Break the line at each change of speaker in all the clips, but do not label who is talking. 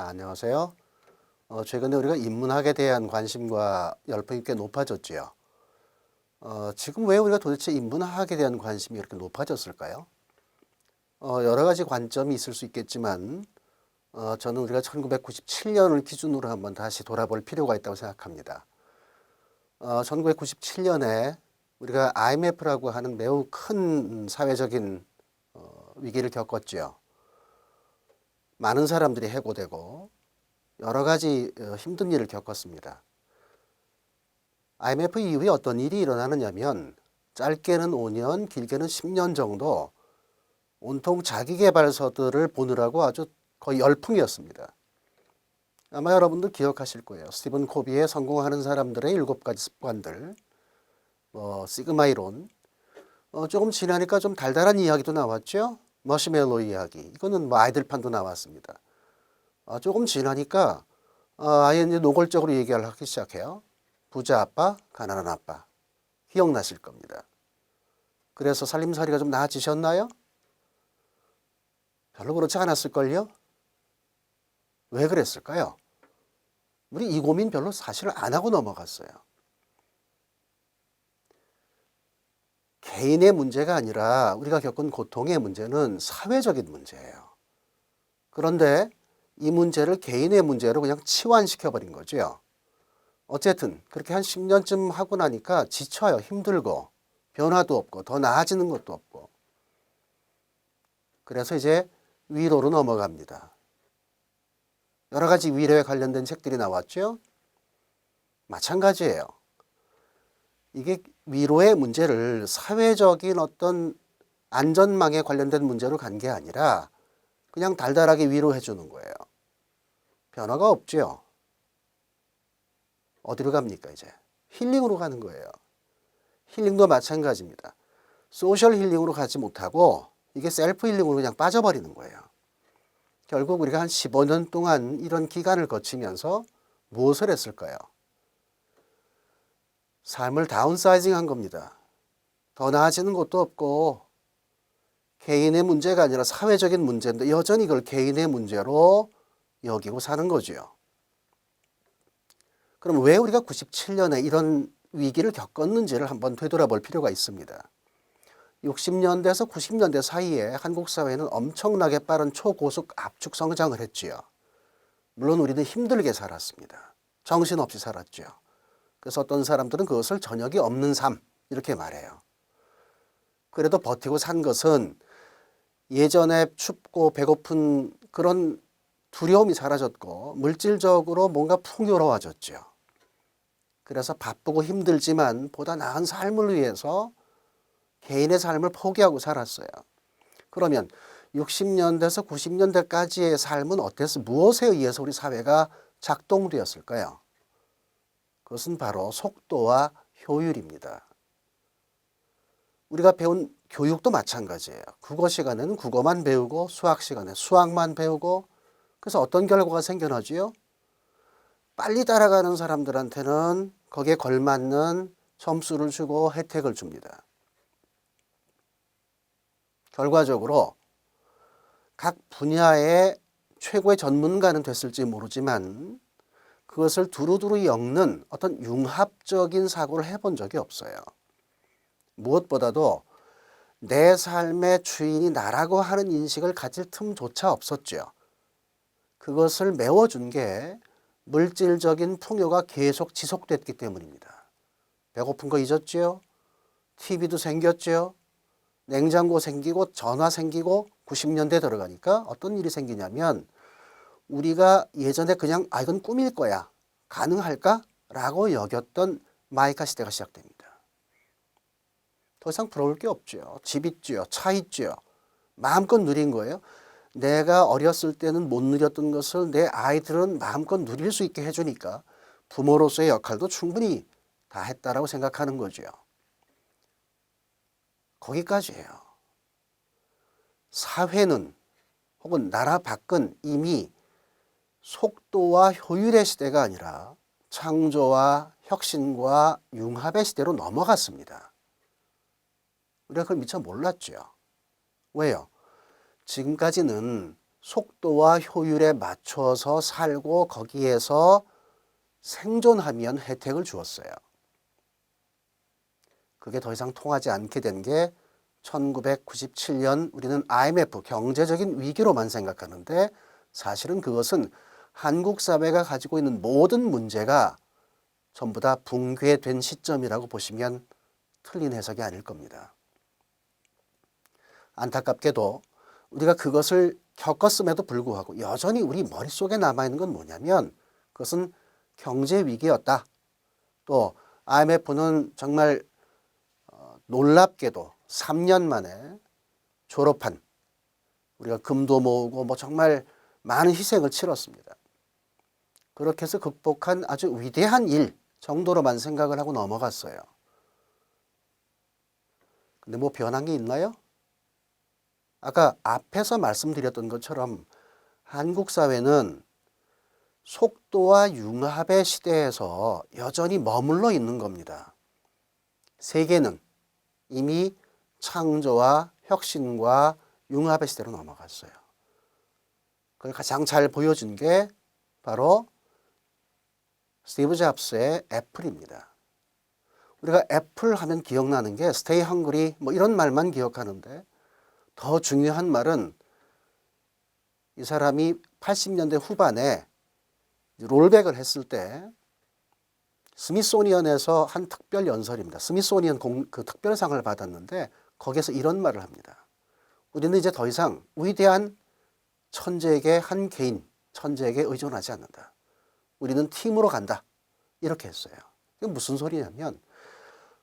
안녕하세요. 최근에 우리가 인문학에 대한 관심과 열풍이 꽤 높아졌지요. 지금 왜 우리가 도대체 인문학에 대한 관심이 이렇게 높아졌을까요? 여러 가지 관점이 있을 수 있겠지만, 저는 우리가 1997년을 기준으로 한번 다시 돌아볼 필요가 있다고 생각합니다. 1997년에 우리가 IMF라고 하는 매우 큰 사회적인 위기를 겪었지요. 많은 사람들이 해고되고 여러 가지 힘든 일을 겪었습니다. IMF 이후에 어떤 일이 일어나느냐면 짧게는 5년, 길게는 10년 정도 온통 자기계발서들을 보느라고 아주 거의 열풍이었습니다. 아마 여러분들 기억하실 거예요. 스티븐 코비의 성공하는 사람들의 7가지 습관들, 시그마 이론, 조금 지나니까 좀 달달한 이야기도 나왔죠. 머시멜로 이야기, 이거는 아이들판도 나왔습니다. 조금 지나니까 아예 이제 노골적으로 얘기를 하기 시작해요. 부자 아빠, 가난한 아빠. 기억나실 겁니다. 그래서 살림살이가 좀 나아지셨나요? 별로 그렇지 않았을걸요? 왜 그랬을까요? 우리 이 고민 별로 사실 안 하고 넘어갔어요. 개인의 문제가 아니라 우리가 겪은 고통의 문제는 사회적인 문제예요. 그런데 이 문제를 개인의 문제로 그냥 치환시켜버린 거죠. 어쨌든 그렇게 한 10년쯤 하고 나니까 지쳐요. 힘들고 변화도 없고 더 나아지는 것도 없고. 그래서 이제 위로로 넘어갑니다. 여러 가지 위로에 관련된 책들이 나왔죠. 마찬가지예요. 이게 위로의 문제를 사회적인 어떤 안전망에 관련된 문제로 간 게 아니라 그냥 달달하게 위로해 주는 거예요. 변화가 없죠. 어디로 갑니까 이제? 힐링으로 가는 거예요. 힐링도 마찬가지입니다. 소셜 힐링으로 가지 못하고 이게 셀프 힐링으로 그냥 빠져버리는 거예요. 결국 우리가 한 15년 동안 이런 기간을 거치면서 무엇을 했을까요? 삶을 다운사이징 한 겁니다. 더 나아지는 것도 없고 개인의 문제가 아니라 사회적인 문제인데 여전히 이걸 개인의 문제로 여기고 사는 거죠. 그럼 왜 우리가 97년에 이런 위기를 겪었는지를 한번 되돌아볼 필요가 있습니다. 60년대에서 90년대 사이에 한국 사회는 엄청나게 빠른 초고속 압축 성장을 했지요. 물론 우리는 힘들게 살았습니다. 정신없이 살았죠. 그래서 어떤 사람들은 그것을 저녁이 없는 삶 이렇게 말해요. 그래도 버티고 산 것은 예전에 춥고 배고픈 그런 두려움이 사라졌고 물질적으로 뭔가 풍요로워졌죠. 그래서 바쁘고 힘들지만 보다 나은 삶을 위해서 개인의 삶을 포기하고 살았어요. 그러면 60년대에서 90년대까지의 삶은 어땠어? 무엇에 의해서 우리 사회가 작동되었을까요? 그것은 바로 속도와 효율입니다. 우리가 배운 교육도 마찬가지예요. 국어 시간에는 국어만 배우고 수학 시간에 수학만 배우고 그래서 어떤 결과가 생겨나지요? 빨리 따라가는 사람들한테는 거기에 걸맞는 점수를 주고 혜택을 줍니다. 결과적으로 각 분야의 최고의 전문가는 됐을지 모르지만 그것을 두루두루 엮는 어떤 융합적인 사고를 해본 적이 없어요. 무엇보다도 내 삶의 주인이 나라고 하는 인식을 가질 틈조차 없었죠. 그것을 메워준 게 물질적인 풍요가 계속 지속됐기 때문입니다. 배고픈 거 잊었죠? TV도 생겼죠? 냉장고 생기고 전화 생기고 90년대 들어가니까 어떤 일이 생기냐면 우리가 예전에 그냥 이건 꿈일 거야. 가능할까? 라고 여겼던 마이카 시대가 시작됩니다. 더 이상 부러울 게 없죠. 집 있죠. 차 있죠. 마음껏 누린 거예요. 내가 어렸을 때는 못 누렸던 것을 내 아이들은 마음껏 누릴 수 있게 해주니까 부모로서의 역할도 충분히 다 했다라고 생각하는 거죠. 거기까지예요. 사회는 혹은 나라 밖은 이미 속도와 효율의 시대가 아니라 창조와 혁신과 융합의 시대로 넘어갔습니다. 우리가 그걸 미처 몰랐죠. 왜요? 지금까지는 속도와 효율에 맞춰서 살고 거기에서 생존하면 혜택을 주었어요. 그게 더 이상 통하지 않게 된 게 1997년 우리는 IMF 경제적인 위기로만 생각하는데 사실은 그것은 한국 사회가 가지고 있는 모든 문제가 전부 다 붕괴된 시점이라고 보시면 틀린 해석이 아닐 겁니다. 안타깝게도 우리가 그것을 겪었음에도 불구하고 여전히 우리 머릿속에 남아있는 건 뭐냐면 그것은 경제 위기였다. 또 IMF는 정말 놀랍게도 3년 만에 졸업한, 우리가 금도 모으고 뭐 정말 많은 희생을 치렀습니다. 그렇게 해서 극복한 아주 위대한 일 정도로만 생각을 하고 넘어갔어요. 근데 뭐 변한 게 있나요? 아까 앞에서 말씀드렸던 것처럼 한국 사회는 속도와 융합의 시대에서 여전히 머물러 있는 겁니다. 세계는 이미 창조와 혁신과 융합의 시대로 넘어갔어요. 그걸 가장 잘 보여준 게 바로 스티브 잡스의 애플입니다. 우리가 애플 하면 기억나는 게 스테이 헝그리 뭐 이런 말만 기억하는데 더 중요한 말은 이 사람이 80년대 후반에 롤백을 했을 때 스미소니언에서 한 특별 연설입니다. 스미소니언 그 특별상을 받았는데 거기에서 이런 말을 합니다. 우리는 이제 더 이상 위대한 천재에게 한 개인, 천재에게 의존하지 않는다. 우리는 팀으로 간다. 이렇게 했어요. 이게 무슨 소리냐면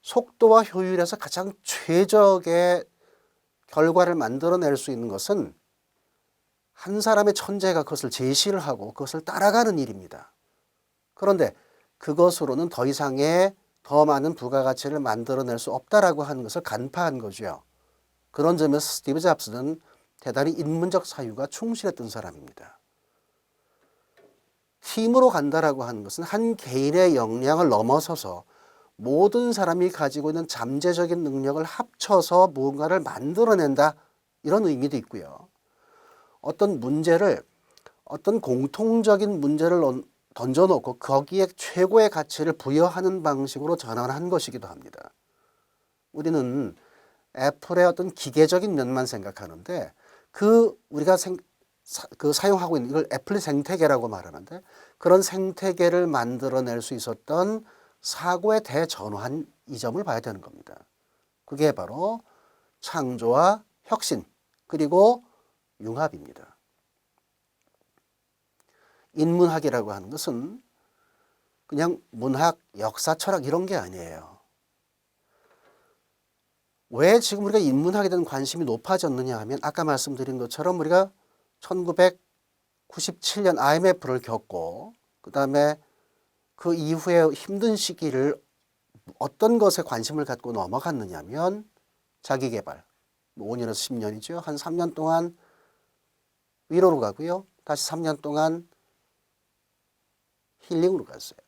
속도와 효율에서 가장 최적의 결과를 만들어낼 수 있는 것은 한 사람의 천재가 그것을 제시를 하고 그것을 따라가는 일입니다. 그런데 그것으로는 더 이상의 더 많은 부가가치를 만들어낼 수 없다라고 하는 것을 간파한 거죠. 그런 점에서 스티브 잡스는 대단히 인문적 사유가 충실했던 사람입니다. 팀으로 간다라고 하는 것은 한 개인의 역량을 넘어서서 모든 사람이 가지고 있는 잠재적인 능력을 합쳐서 무언가를 만들어낸다 이런 의미도 있고요. 어떤 공통적인 문제를 던져놓고 거기에 최고의 가치를 부여하는 방식으로 전환한 것이기도 합니다. 우리는 애플의 어떤 기계적인 면만 생각하는데 우리가 사용하고 있는 이걸 애플의 생태계라고 말하는데 그런 생태계를 만들어낼 수 있었던 사고의 대전환 이 점을 봐야 되는 겁니다. 그게 바로 창조와 혁신 그리고 융합입니다. 인문학이라고 하는 것은 그냥 문학, 역사, 철학 이런 게 아니에요. 왜 지금 우리가 인문학에 대한 관심이 높아졌느냐 하면 아까 말씀드린 것처럼 우리가 1997년 IMF를 겪고 그다음에 그 이후에 힘든 시기를 어떤 것에 관심을 갖고 넘어갔느냐 하면 자기개발, 5년에서 10년이죠. 한 3년 동안 위로로 가고요. 다시 3년 동안 힐링으로 갔어요.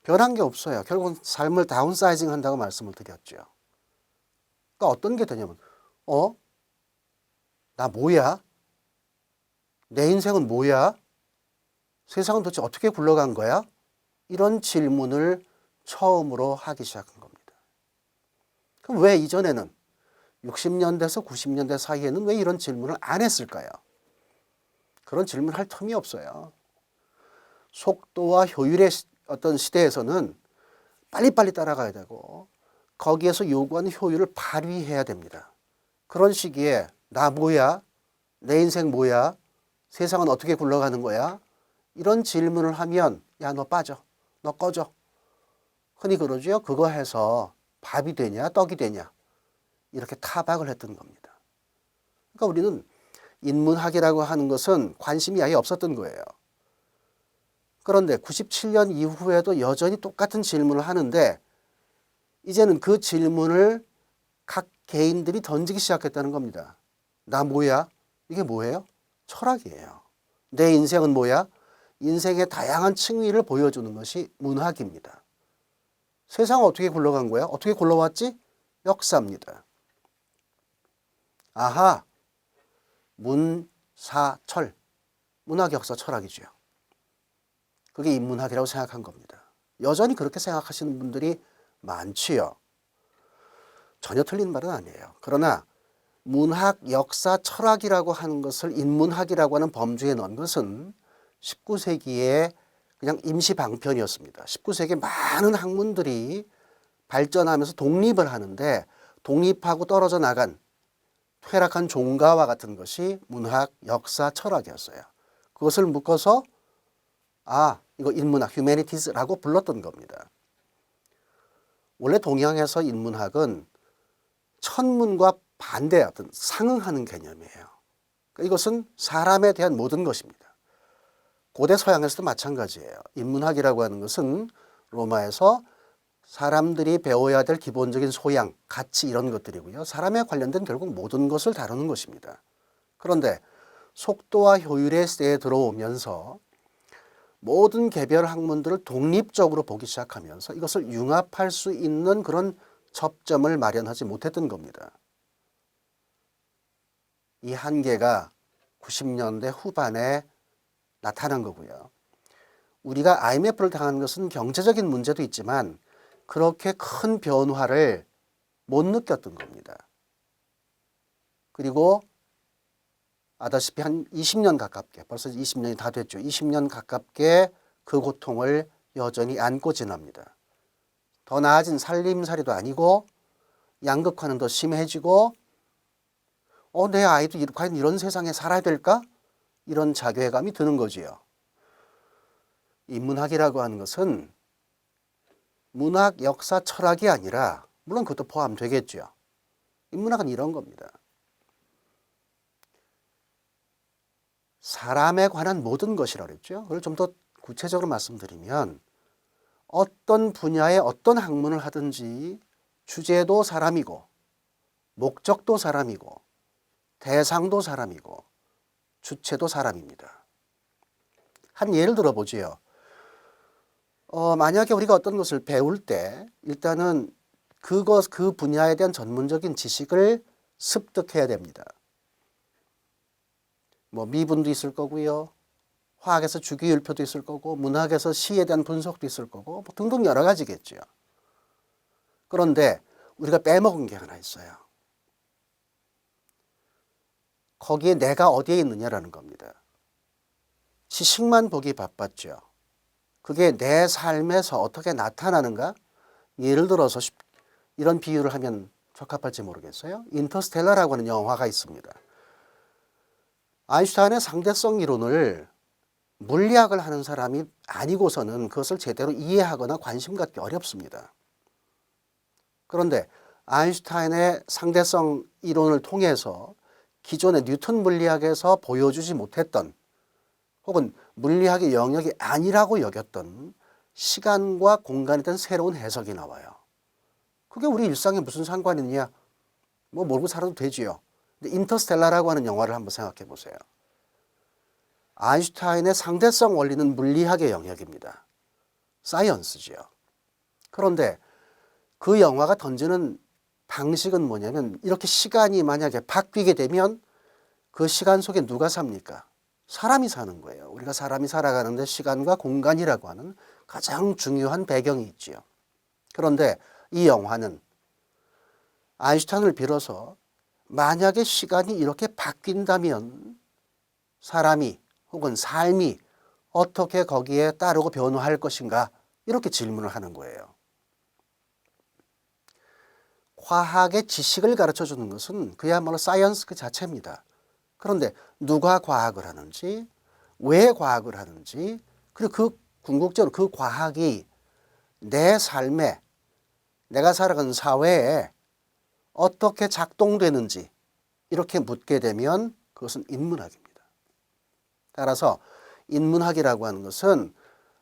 변한 게 없어요. 결국은 삶을 다운사이징 한다고 말씀을 드렸죠. 그러니까 어떤 게 되냐면 나 뭐야? 내 인생은 뭐야? 세상은 도대체 어떻게 굴러간 거야? 이런 질문을 처음으로 하기 시작한 겁니다. 그럼 왜 이전에는 60년대에서 90년대 사이에는 왜 이런 질문을 안 했을까요? 그런 질문을 할 틈이 없어요. 속도와 효율의 어떤 시대에서는 빨리빨리 따라가야 되고 거기에서 요구하는 효율을 발휘해야 됩니다. 그런 시기에 나 뭐야? 내 인생 뭐야? 세상은 어떻게 굴러가는 거야? 이런 질문을 하면 야, 너 빠져. 너 꺼져. 흔히 그러죠. 그거 해서 밥이 되냐 떡이 되냐 이렇게 타박을 했던 겁니다. 그러니까 우리는 인문학이라고 하는 것은 관심이 아예 없었던 거예요. 그런데 97년 이후에도 여전히 똑같은 질문을 하는데 이제는 그 질문을 각 개인들이 던지기 시작했다는 겁니다. 나 뭐야? 이게 뭐예요? 철학이에요. 내 인생은 뭐야? 인생의 다양한 층위를 보여주는 것이 문학입니다. 세상은 어떻게 굴러간 거야? 어떻게 굴러왔지? 역사입니다. 아하, 사철, 문학, 역사, 철학이죠. 그게 인문학이라고 생각한 겁니다. 여전히 그렇게 생각하시는 분들이 많지요. 전혀 틀린 말은 아니에요. 그러나 문학, 역사, 철학이라고 하는 것을 인문학이라고 하는 범주에 넣은 것은 19세기에 그냥 임시 방편이었습니다. 19세기에 많은 학문들이 발전하면서 독립을 하는데 독립하고 떨어져 나간 퇴락한 종가와 같은 것이 문학, 역사, 철학이었어요. 그것을 묶어서 이거 인문학, 휴머니티즈라고 불렀던 겁니다. 원래 동양에서 인문학은 천문과 반대 어떤 상응하는 개념이에요. 이것은 사람에 대한 모든 것입니다. 고대 서양에서도 마찬가지예요. 인문학이라고 하는 것은 로마에서 사람들이 배워야 될 기본적인 소양, 가치 이런 것들이고요. 사람에 관련된 결국 모든 것을 다루는 것입니다. 그런데 속도와 효율의 시대에 들어오면서 모든 개별 학문들을 독립적으로 보기 시작하면서 이것을 융합할 수 있는 그런 접점을 마련하지 못했던 겁니다. 이 한계가 90년대 후반에 나타난 거고요. 우리가 IMF를 당한 것은 경제적인 문제도 있지만 그렇게 큰 변화를 못 느꼈던 겁니다. 그리고 아다시피 한 20년 가깝게, 벌써 20년이 다 됐죠. 20년 가깝게 그 고통을 여전히 안고 지납니다. 더 나아진 살림살이도 아니고 양극화는 더 심해지고 내 아이도 과연 이런 세상에 살아야 될까? 이런 자괴감이 드는 거지요. 인문학이라고 하는 것은 문학, 역사, 철학이 아니라 물론 그것도 포함되겠죠. 인문학은 이런 겁니다. 사람에 관한 모든 것이라고 그랬죠. 그걸 좀 더 구체적으로 말씀드리면 어떤 분야의 어떤 학문을 하든지 주제도 사람이고 목적도 사람이고 대상도 사람이고 주체도 사람입니다. 한 예를 들어보지요. 만약에 우리가 어떤 것을 배울 때 일단은 그 분야에 대한 전문적인 지식을 습득해야 됩니다. 미분도 있을 거고요. 화학에서 주기율표도 있을 거고 문학에서 시에 대한 분석도 있을 거고 등등 여러 가지겠죠. 그런데 우리가 빼먹은 게 하나 있어요. 거기에 내가 어디에 있느냐라는 겁니다. 지식만 보기 바빴죠. 그게 내 삶에서 어떻게 나타나는가? 예를 들어서 이런 비유를 하면 적합할지 모르겠어요. 인터스텔라라고 하는 영화가 있습니다. 아인슈타인의 상대성 이론을 물리학을 하는 사람이 아니고서는 그것을 제대로 이해하거나 관심 갖기 어렵습니다. 그런데 아인슈타인의 상대성 이론을 통해서 기존의 뉴턴 물리학에서 보여주지 못했던 혹은 물리학의 영역이 아니라고 여겼던 시간과 공간에 대한 새로운 해석이 나와요. 그게 우리 일상에 무슨 상관이 있냐? 모르고 살아도 되지요. 근데 인터스텔라라고 하는 영화를 한번 생각해 보세요. 아인슈타인의 상대성 원리는 물리학의 영역입니다. 사이언스지요. 그런데 그 영화가 던지는 방식은 뭐냐면 이렇게 시간이 만약에 바뀌게 되면 그 시간 속에 누가 삽니까? 사람이 사는 거예요. 우리가 사람이 살아가는데 시간과 공간이라고 하는 가장 중요한 배경이 있지요. 그런데 이 영화는 아인슈타인을 빌어서 만약에 시간이 이렇게 바뀐다면 사람이 혹은 삶이 어떻게 거기에 따르고 변화할 것인가 이렇게 질문을 하는 거예요. 과학의 지식을 가르쳐 주는 것은 그야말로 사이언스 그 자체입니다. 그런데 누가 과학을 하는지, 왜 과학을 하는지, 그리고 궁극적으로 그 과학이 내 삶에, 내가 살아가는 사회에 어떻게 작동되는지 이렇게 묻게 되면 그것은 인문학입니다. 따라서 인문학이라고 하는 것은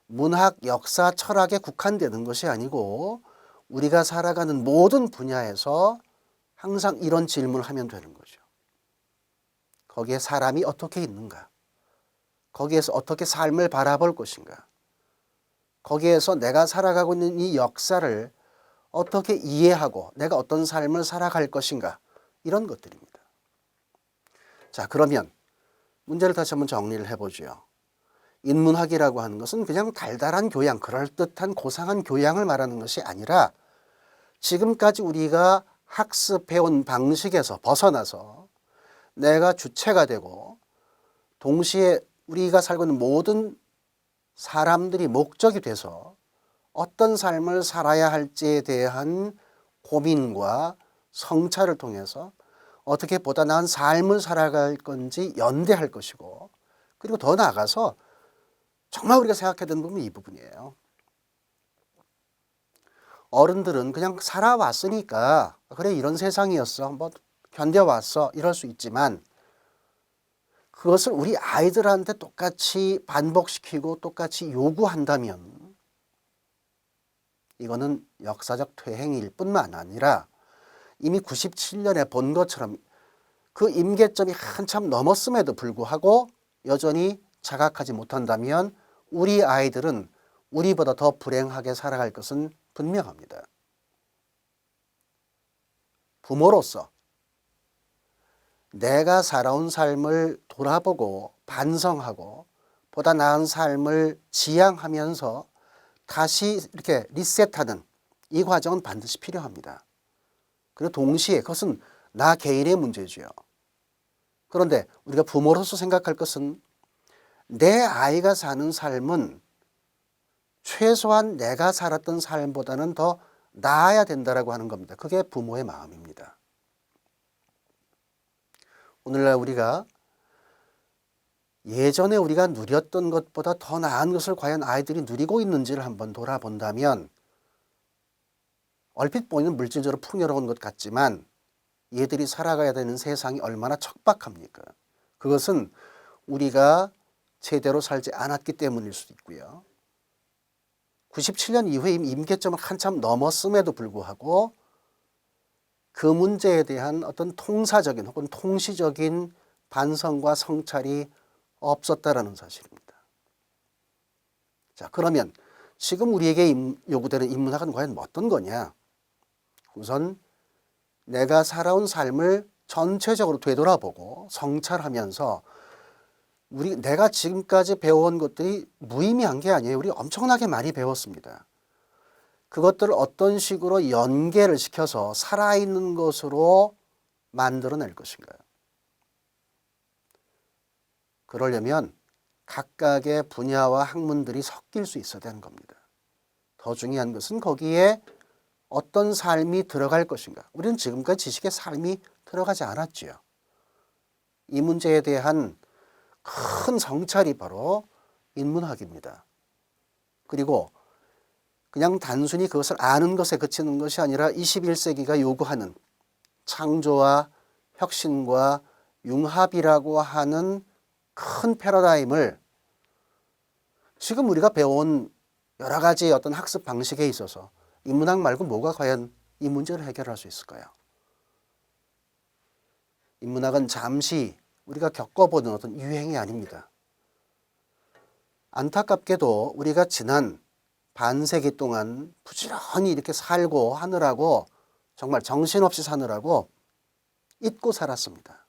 문학, 역사, 철학에 국한되는 것이 아니고 우리가 살아가는 모든 분야에서 항상 이런 질문을 하면 되는 거죠. 거기에 사람이 어떻게 있는가? 거기에서 어떻게 삶을 바라볼 것인가? 거기에서 내가 살아가고 있는 이 역사를 어떻게 이해하고 내가 어떤 삶을 살아갈 것인가? 이런 것들입니다. 자, 그러면 문제를 다시 한번 정리를 해보죠. 인문학이라고 하는 것은 그냥 달달한 교양, 그럴듯한 고상한 교양을 말하는 것이 아니라 지금까지 우리가 학습해온 방식에서 벗어나서 내가 주체가 되고 동시에 우리가 살고 있는 모든 사람들이 목적이 돼서 어떤 삶을 살아야 할지에 대한 고민과 성찰을 통해서 어떻게 보다 나은 삶을 살아갈 건지 연대할 것이고, 그리고 더 나아가서 정말 우리가 생각해야 되는 부분이 이 부분이에요. 어른들은 그냥 살아왔으니까 그래 이런 세상이었어, 뭐 견뎌왔어 이럴 수 있지만 그것을 우리 아이들한테 똑같이 반복시키고 똑같이 요구한다면 이거는 역사적 퇴행일 뿐만 아니라 이미 97년에 본 것처럼 그 임계점이 한참 넘었음에도 불구하고 여전히 자각하지 못한다면 우리 아이들은 우리보다 더 불행하게 살아갈 것은 분명합니다. 부모로서 내가 살아온 삶을 돌아보고 반성하고 보다 나은 삶을 지향하면서 다시 이렇게 리셋하는 이 과정은 반드시 필요합니다. 그리고 동시에 그것은 나 개인의 문제지요. 그런데 우리가 부모로서 생각할 것은 내 아이가 사는 삶은 최소한 내가 살았던 삶보다는 더 나아야 된다라고 하는 겁니다. 그게 부모의 마음입니다. 오늘날 우리가 예전에 우리가 누렸던 것보다 더 나은 것을 과연 아이들이 누리고 있는지를 한번 돌아본다면 얼핏 보이는 물질적으로 풍요로운 것 같지만 얘들이 살아가야 되는 세상이 얼마나 척박합니까? 그것은 우리가 제대로 살지 않았기 때문일 수도 있고요. 97년 이후에 임계점을 한참 넘었음에도 불구하고 그 문제에 대한 어떤 통사적인 혹은 통시적인 반성과 성찰이 없었다라는 사실입니다. 자, 그러면 지금 우리에게 요구되는 인문학은 과연 어떤 거냐? 우선 내가 살아온 삶을 전체적으로 되돌아보고 성찰하면서 내가 지금까지 배워온 것들이 무의미한 게 아니에요. 우리 엄청나게 많이 배웠습니다. 그것들을 어떤 식으로 연계를 시켜서 살아있는 것으로 만들어낼 것인가요? 그러려면 각각의 분야와 학문들이 섞일 수 있어야 되는 겁니다. 더 중요한 것은 거기에 어떤 삶이 들어갈 것인가. 우리는 지금까지 지식의 삶이 들어가지 않았지요. 이 문제에 대한 큰 성찰이 바로 인문학입니다. 그리고 그냥 단순히 그것을 아는 것에 그치는 것이 아니라 21세기가 요구하는 창조와 혁신과 융합이라고 하는 큰 패러다임을 지금 우리가 배워온 여러 가지 어떤 학습 방식에 있어서 인문학 말고 뭐가 과연 이 문제를 해결할 수 있을까요? 인문학은 잠시 우리가 겪어보는 어떤 유행이 아닙니다. 안타깝게도 우리가 지난 반세기 동안 부지런히 이렇게 살고 하느라고 정말 정신없이 사느라고 잊고 살았습니다.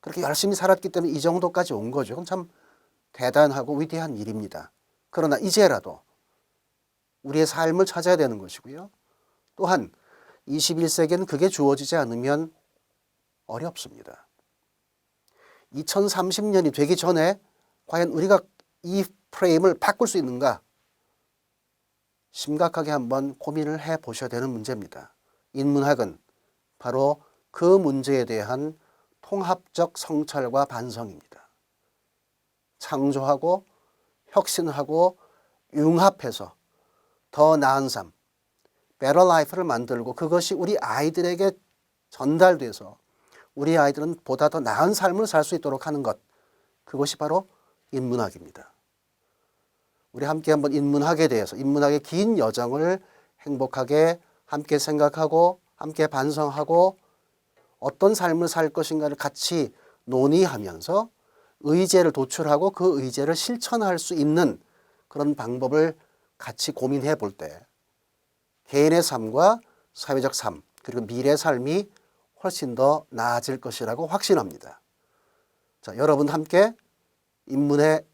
그렇게 열심히 살았기 때문에 이 정도까지 온 거죠. 그건 참 대단하고 위대한 일입니다. 그러나 이제라도 우리의 삶을 찾아야 되는 것이고요. 또한 21세기에는 그게 주어지지 않으면 어렵습니다. 2030년이 되기 전에 과연 우리가 이 프레임을 바꿀 수 있는가? 심각하게 한번 고민을 해보셔야 되는 문제입니다. 인문학은 바로 그 문제에 대한 통합적 성찰과 반성입니다. 창조하고 혁신하고 융합해서 더 나은 삶, better life를 만들고 그것이 우리 아이들에게 전달돼서 우리 아이들은 보다 더 나은 삶을 살 수 있도록 하는 것, 그것이 바로 인문학입니다. 우리 함께 한번 인문학에 대해서 인문학의 긴 여정을 행복하게 함께 생각하고 함께 반성하고 어떤 삶을 살 것인가를 같이 논의하면서 의제를 도출하고 그 의제를 실천할 수 있는 그런 방법을 같이 고민해 볼 때 개인의 삶과 사회적 삶 그리고 미래 삶이 훨씬 더 나아질 것이라고 확신합니다. 자, 여러분 함께 인문의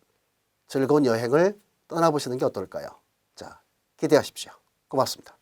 즐거운 여행을 떠나보시는 게 어떨까요? 자, 기대하십시오. 고맙습니다.